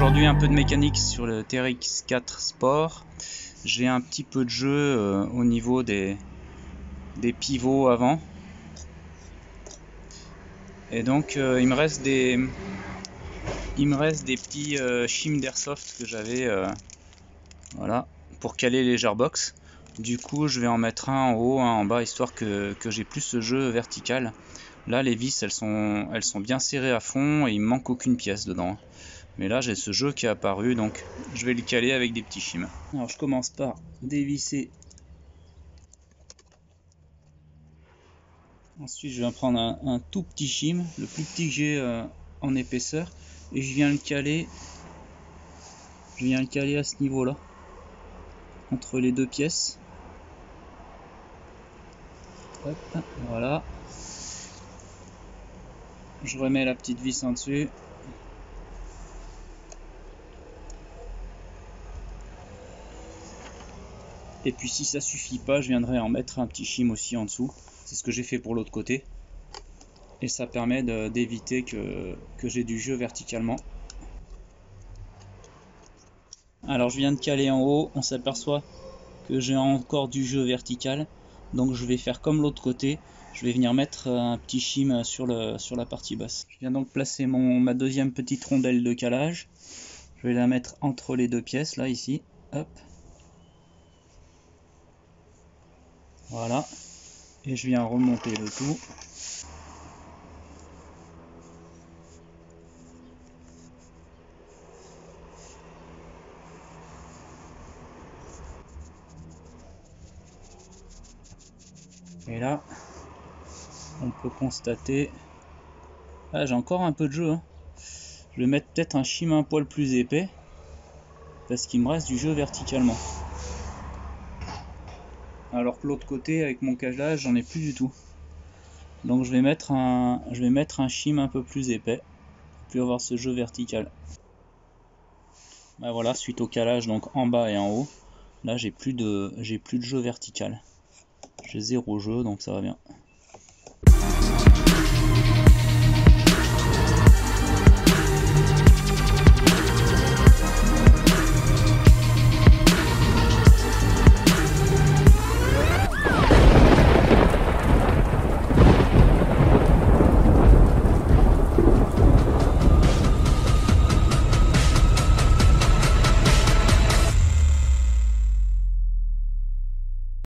aujourd'hui un peu de mécanique sur le TRX4 Sport. J'ai un petit peu de jeu au niveau des pivots avant. Et donc il me reste des petits shims d'airsoft que j'avais voilà, pour caler les jarbox. Du coup je vais en mettre un en haut, un en bas, histoire que j'ai plus ce jeu vertical. Là les vis elles sont bien serrées à fond et il me manque aucune pièce dedans. Mais là j'ai ce jeu qui est apparu, donc je vais le caler avec des petits shims. Alors je commence par dévisser. Ensuite je vais prendre un tout petit shim, le plus petit que j'ai en épaisseur, et je viens le caler à ce niveau là, entre les deux pièces. Hop, voilà. Je remets la petite vis en dessus. Et puis si ça suffit pas, je viendrai en mettre un petit shim aussi en dessous. C'est ce que j'ai fait pour l'autre côté. Et ça permet d'éviter que j'ai du jeu verticalement. Alors je viens de caler en haut, on s'aperçoit que j'ai encore du jeu vertical. Donc je vais faire comme l'autre côté. Je vais venir mettre un petit shim sur la partie basse. Je viens donc placer ma deuxième petite rondelle de calage. Je vais la mettre entre les deux pièces, là, ici. Hop. Voilà. Et je viens remonter le tout. Et là, on peut constater... Ah, j'ai encore un peu de jeu, hein. Je vais mettre peut-être un shim un poil plus épais, parce qu'il me reste du jeu verticalement. Alors que l'autre côté, avec mon calage, j'en ai plus du tout. Donc je vais mettre un shim un peu plus épais, pour plus avoir ce jeu vertical. Ben voilà, suite au calage, donc en bas et en haut, là j'ai plus de jeu vertical. J'ai 0 jeu, donc ça va bien.